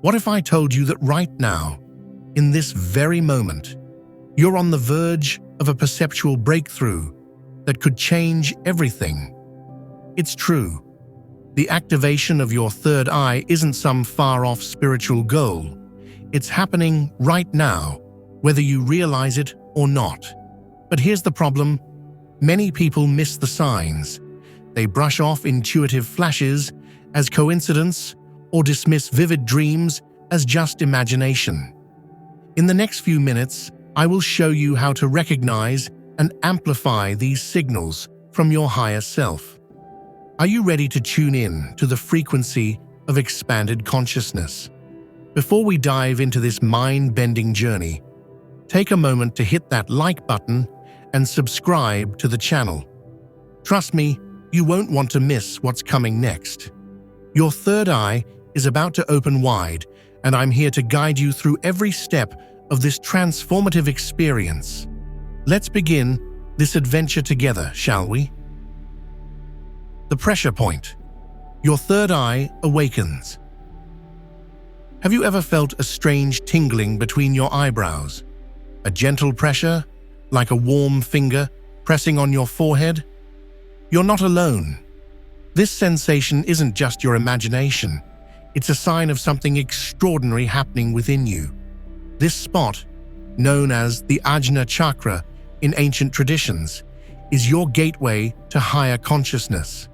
What if I told you that right now, in this very moment, you're on the verge of a perceptual breakthrough that could change everything? It's true. The activation of your third eye isn't some far-off spiritual goal. It's happening right now, whether you realize it or not. But here's the problem. Many people miss the signs. They brush off intuitive flashes as coincidence or dismiss vivid dreams as just imagination. In the next few minutes, I will show you how to recognize and amplify these signals from your higher self. Are you ready to tune in to the frequency of expanded consciousness? Before we dive into this mind-bending journey, take a moment to hit that like button and subscribe to the channel. Trust me, you won't want to miss what's coming next. Your third eye is about to open wide, and I'm here to guide you through every step of this transformative experience. Let's begin this adventure together, shall we? The pressure point. Your third eye awakens. Have you ever felt a strange tingling between your eyebrows? A gentle pressure, like a warm finger pressing on your forehead? You're not alone. This sensation isn't just your imagination. It's a sign of something extraordinary happening within you. This spot, known as the Ajna chakra in ancient traditions, is your gateway to higher consciousness.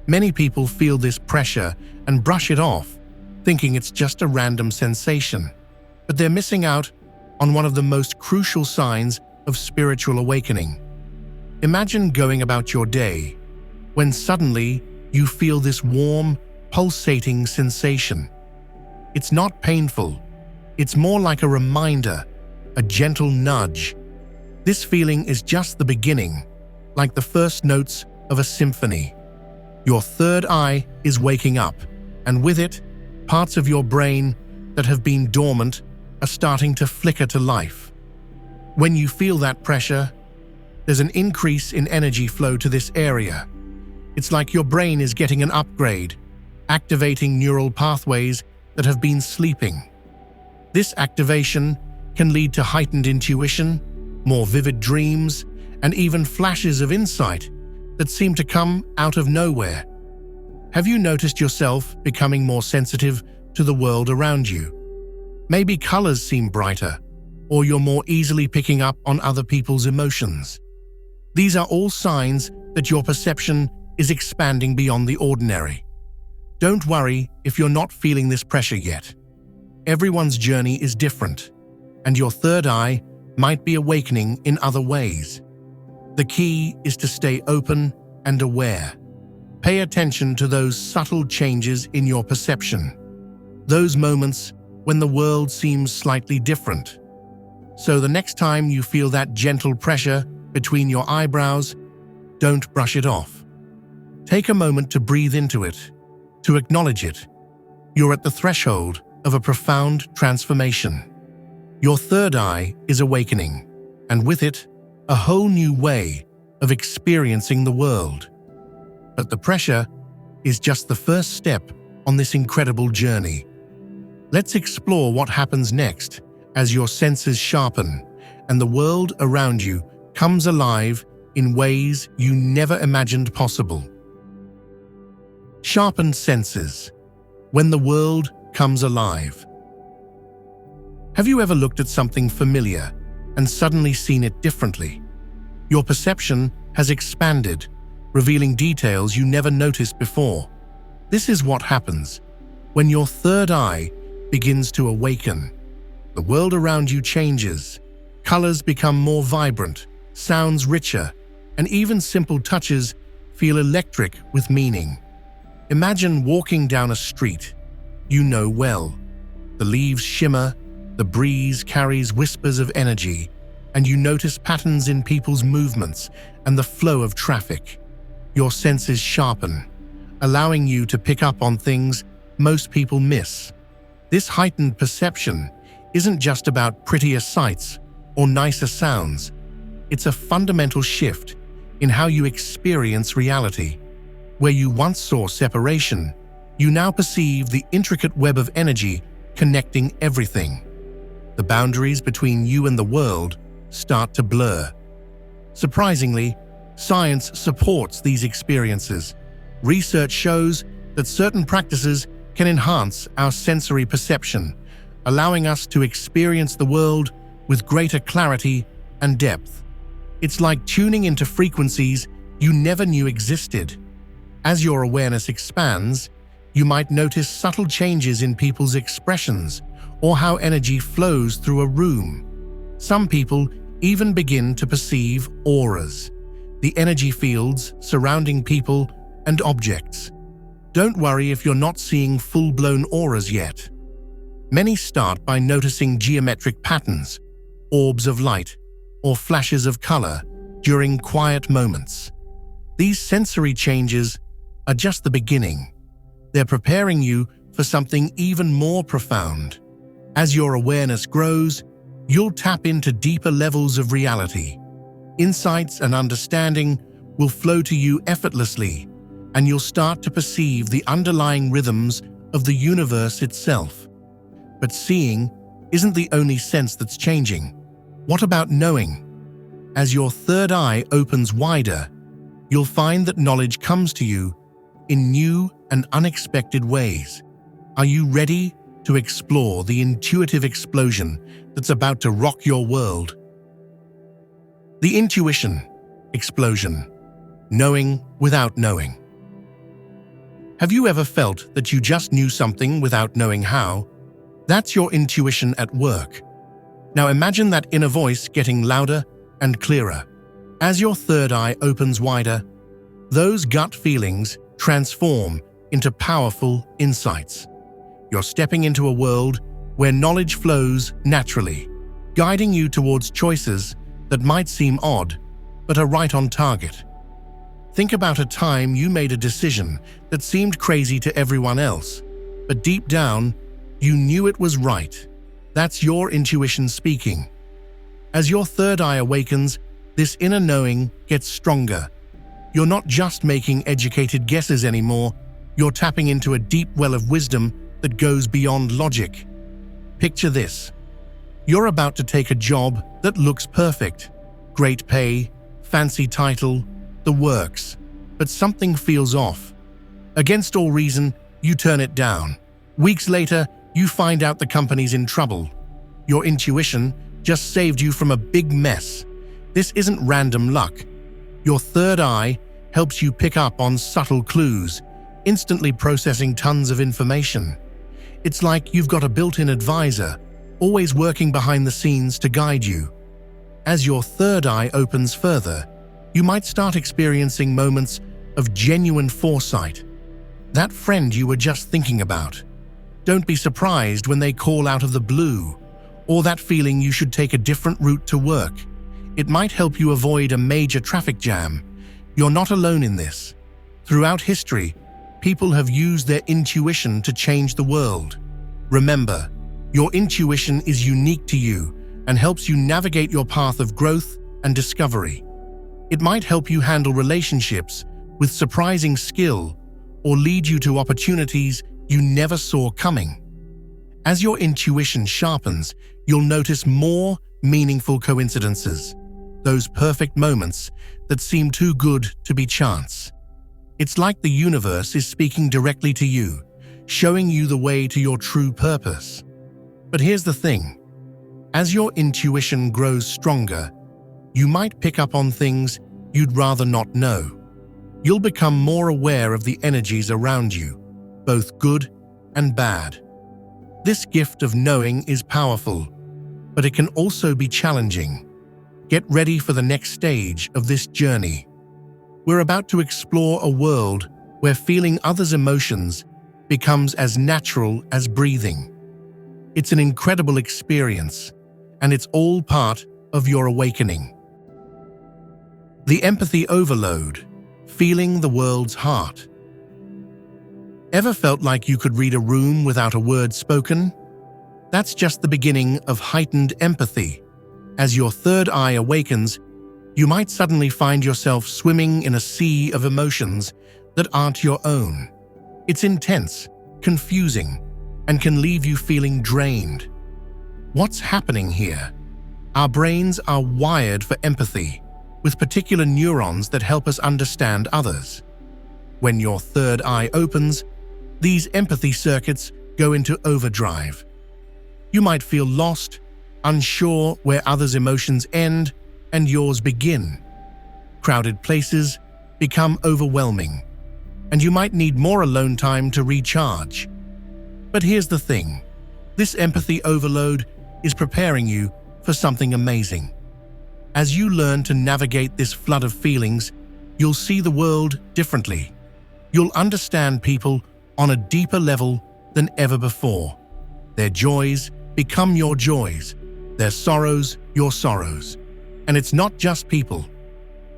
Many people feel this pressure and brush it off, thinking it's just a random sensation. But they're missing out on one of the most crucial signs of spiritual awakening. Imagine going about your day when suddenly you feel this warm, pulsating sensation. It's not painful. It's more like a reminder, a gentle nudge. This feeling is just the beginning, like the first notes of a symphony. Your third eye is waking up, and with it, parts of your brain that have been dormant are starting to flicker to life. When you feel that pressure, there's an increase in energy flow to this area. It's like your brain is getting an upgrade, activating neural pathways that have been sleeping. This activation can lead to heightened intuition, more vivid dreams, and even flashes of insight that seem to come out of nowhere. Have you noticed yourself becoming more sensitive to the world around you? Maybe colors seem brighter, or you're more easily picking up on other people's emotions. These are all signs that your perception is expanding beyond the ordinary. Don't worry if you're not feeling this pressure yet. Everyone's journey is different, and your third eye might be awakening in other ways. The key is to stay open and aware. Pay attention to those subtle changes in your perception, those moments when the world seems slightly different. So the next time you feel that gentle pressure between your eyebrows, don't brush it off. Take a moment to breathe into it, to acknowledge it. You're at the threshold of a profound transformation. Your third eye is awakening, and with it, a whole new way of experiencing the world. But the pressure is just the first step on this incredible journey. Let's explore what happens next as your senses sharpen and the world around you comes alive in ways you never imagined possible. Sharpened senses. When the world comes alive. Have you ever looked at something familiar and suddenly seen it differently? Your perception has expanded, revealing details you never noticed before. This is what happens when your third eye begins to awaken. The world around you changes. Colors become more vibrant, sounds richer, and even simple touches feel electric with meaning. Imagine walking down a street you know well. The leaves shimmer, the breeze carries whispers of energy, and you notice patterns in people's movements and the flow of traffic. Your senses sharpen, allowing you to pick up on things most people miss. This heightened perception isn't just about prettier sights or nicer sounds. It's a fundamental shift in how you experience reality. Where you once saw separation, you now perceive the intricate web of energy connecting everything. The boundaries between you and the world start to blur. Surprisingly, science supports these experiences. Research shows that certain practices can enhance our sensory perception, allowing us to experience the world with greater clarity and depth. It's like tuning into frequencies you never knew existed. As your awareness expands, you might notice subtle changes in people's expressions or how energy flows through a room. Some people even begin to perceive auras, the energy fields surrounding people and objects. Don't worry if you're not seeing full-blown auras yet. Many start by noticing geometric patterns, orbs of light, or flashes of color during quiet moments. These sensory changes are just the beginning. They're preparing you for something even more profound. As your awareness grows, you'll tap into deeper levels of reality. Insights and understanding will flow to you effortlessly, and you'll start to perceive the underlying rhythms of the universe itself. But seeing isn't the only sense that's changing. What about knowing? As your third eye opens wider, you'll find that knowledge comes to you in new and unexpected ways. Are you ready to explore the intuitive explosion that's about to rock your world? The intuition explosion, knowing without knowing. Have you ever felt that you just knew something without knowing how? That's your intuition at work. Now imagine that inner voice getting louder and clearer. As your third eye opens wider, those gut feelings transform into powerful insights. You're stepping into a world where knowledge flows naturally, guiding you towards choices that might seem odd, but are right on target. Think about a time you made a decision that seemed crazy to everyone else, but deep down, you knew it was right. That's your intuition speaking. As your third eye awakens, this inner knowing gets stronger. You're not just making educated guesses anymore, you're tapping into a deep well of wisdom that goes beyond logic. Picture this. You're about to take a job that looks perfect. Great pay, fancy title, the works. But something feels off. Against all reason, you turn it down. Weeks later, you find out the company's in trouble. Your intuition just saved you from a big mess. This isn't random luck. Your third eye helps you pick up on subtle clues, instantly processing tons of information. It's like you've got a built-in advisor, always working behind the scenes to guide you. As your third eye opens further, you might start experiencing moments of genuine foresight. That friend you were just thinking about. Don't be surprised when they call out of the blue, or that feeling you should take a different route to work. It might help you avoid a major traffic jam. You're not alone in this. Throughout history, people have used their intuition to change the world. Remember, your intuition is unique to you and helps you navigate your path of growth and discovery. It might help you handle relationships with surprising skill or lead you to opportunities you never saw coming. As your intuition sharpens, you'll notice more meaningful coincidences, those perfect moments that seem too good to be chance. It's like the universe is speaking directly to you, showing you the way to your true purpose. But here's the thing. As your intuition grows stronger, you might pick up on things you'd rather not know. You'll become more aware of the energies around you, both good and bad. This gift of knowing is powerful, but it can also be challenging. Get ready for the next stage of this journey. We're about to explore a world where feeling others' emotions becomes as natural as breathing. It's an incredible experience, and it's all part of your awakening. The empathy overload, feeling the world's heart. Ever felt like you could read a room without a word spoken? That's just the beginning of heightened empathy. As your third eye awakens, you might suddenly find yourself swimming in a sea of emotions that aren't your own. It's intense, confusing, and can leave you feeling drained. What's happening here? Our brains are wired for empathy, with particular neurons that help us understand others. When your third eye opens, these empathy circuits go into overdrive. You might feel lost, unsure where others' emotions end and yours begin. Crowded places become overwhelming, and you might need more alone time to recharge. But here's the thing. This empathy overload is preparing you for something amazing. As you learn to navigate this flood of feelings, you'll see the world differently. You'll understand people on a deeper level than ever before. Their joys become your joys, their sorrows your sorrows. And it's not just people.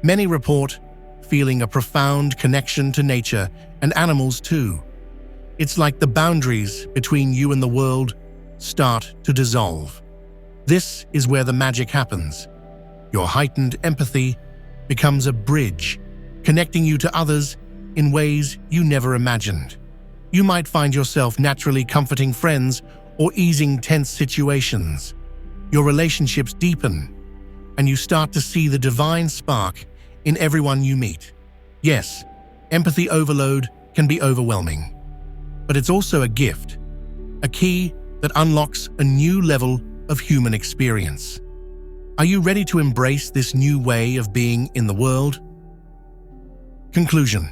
Many report feeling a profound connection to nature and animals too. It's like the boundaries between you and the world start to dissolve. This is where the magic happens. Your heightened empathy becomes a bridge, connecting you to others in ways you never imagined. You might find yourself naturally comforting friends or easing tense situations. Your relationships deepen, and you start to see the divine spark in everyone you meet. Yes, empathy overload can be overwhelming, but it's also a gift, a key that unlocks a new level of human experience. Are you ready to embrace this new way of being in the world? Conclusion.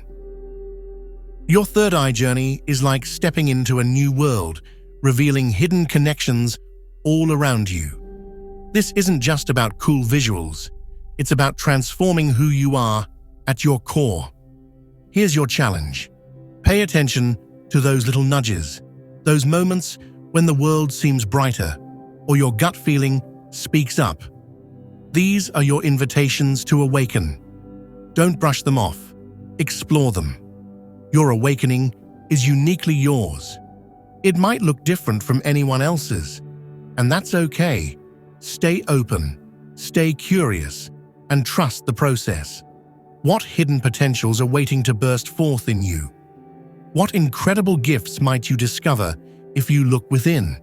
Your third eye journey is like stepping into a new world, revealing hidden connections all around you. This isn't just about cool visuals. It's about transforming who you are at your core. Here's your challenge. Pay attention to those little nudges, those moments when the world seems brighter or your gut feeling speaks up. These are your invitations to awaken. Don't brush them off. Explore them. Your awakening is uniquely yours. It might look different from anyone else's, and that's okay. Stay open, stay curious, and trust the process. What hidden potentials are waiting to burst forth in you? What incredible gifts might you discover if you look within?